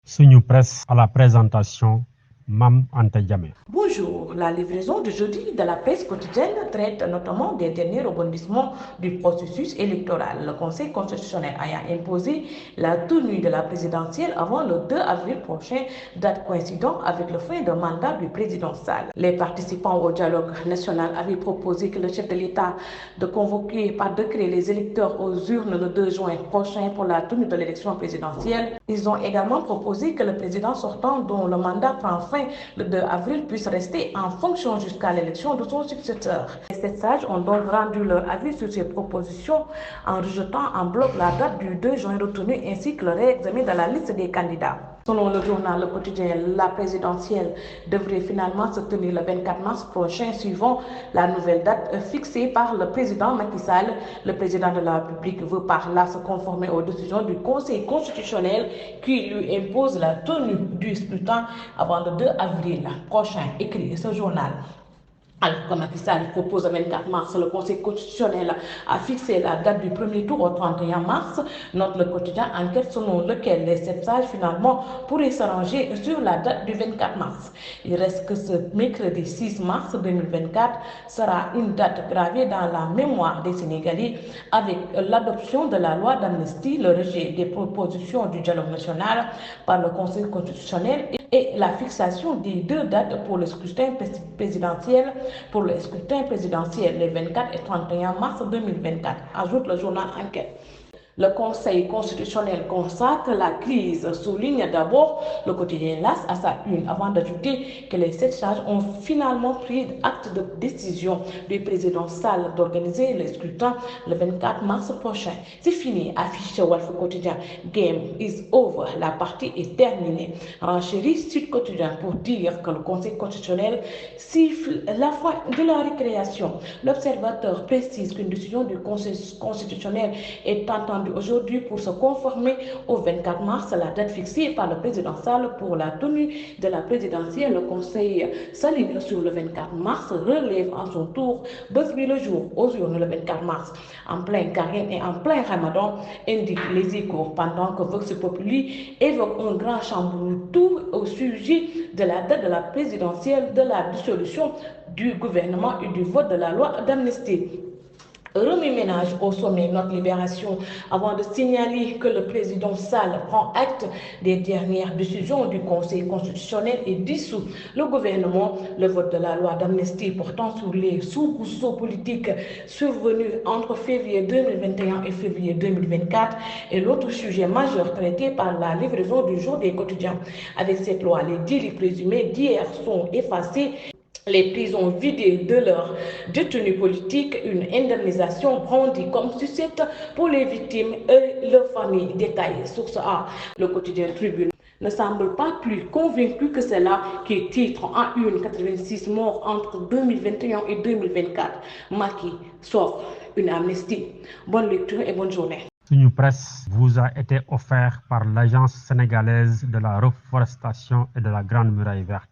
Suñu Presse à la présentation, Mam Anta Diamé. Bonjour, la livraison de jeudi de la presse quotidienne traite notamment des derniers rebondissements du processus électoral. Le Conseil constitutionnel ayant imposé la tenue de la présidentielle avant le 2 avril prochain, date coïncidant avec le fin de mandat du président Sall. Les participants au dialogue national avaient proposé que le chef de l'État de convoquer par décret les électeurs aux urnes le 2 juin prochain pour la tenue de l'élection présidentielle. Ils ont également proposé que le président sortant, dont le mandat prend fin le 2 avril, puisse rester en fonction jusqu'à l'élection de son successeur. Les 7 sages ont donc rendu leur avis sur ces propositions en rejetant en bloc la date du 2 juin retenue ainsi que le réexamen de la liste des candidats. Selon le journal Le Quotidien, la présidentielle devrait finalement se tenir le 24 mars prochain, suivant la nouvelle date fixée par le président Macky Sall. Le président de la République veut par là se conformer aux décisions du Conseil constitutionnel qui lui impose la tenue du scrutin avant le 2 avril prochain, écrit ce journal. Alors que Macky Sall propose le 24 mars, le Conseil constitutionnel a fixé la date du premier tour au 31 mars. Note le quotidien enquête selon lequel les 7 sages finalement pourraient s'arranger sur la date du 24 mars. Il reste que ce mercredi 6 mars 2024 sera une date gravée dans la mémoire des Sénégalais avec l'adoption de la loi d'amnistie, le rejet des propositions du dialogue national par le Conseil constitutionnel et la fixation des 2 dates pour le scrutin présidentiel les 24 et 31 mars 2024, ajoute le journal Enquête. Le Conseil constitutionnel constate la crise, souligne d'abord le quotidien LAS à sa une, avant d'ajouter que les 7 sages ont finalement pris acte de décision du président Sall d'organiser les scrutins le 24 mars prochain. C'est fini, affiche Walf Quotidien. Game is over, la partie est terminée. Renchérit Sud Quotidien pour dire que le Conseil constitutionnel siffle la fin de la récréation. L'Observateur précise qu'une décision du Conseil constitutionnel est entendue aujourd'hui pour se conformer au 24 mars, la date fixée par le président Sall pour la tenue de la présidentielle. Le Conseil s'aligne sur le 24 mars, relève en son tour Bosby le jour aux urnes le 24 mars, en plein carême et en plein ramadan, indique les Échos, pendant que Vox Populi évoque un grand chamboulement au sujet de la date de la présidentielle, de la dissolution du gouvernement et du vote de la loi d'amnistie. Remue-ménage au sommet, notre Libération, avant de signaler que le président Sall prend acte des dernières décisions du Conseil constitutionnel et dissout le gouvernement. Le vote de la loi d'amnistie portant sur les soubresauts politiques survenus entre février 2021 et février 2024 est l'autre sujet majeur traité par la livraison du jour des quotidiens. Avec cette loi, les délits présumés d'hier sont effacés. Les prisons vidées de leurs détenus politiques, une indemnisation brandie comme sucette pour les victimes et leurs familles. Détaillé. Source A, le quotidien Tribune ne semble pas plus convaincu que cela qui titre en une 86 morts entre 2021 et 2024. Macky s'offre une amnistie. Bonne lecture et bonne journée. Suñu Presse vous a été offert par l'Agence sénégalaise de la reforestation et de la Grande Muraille Verte.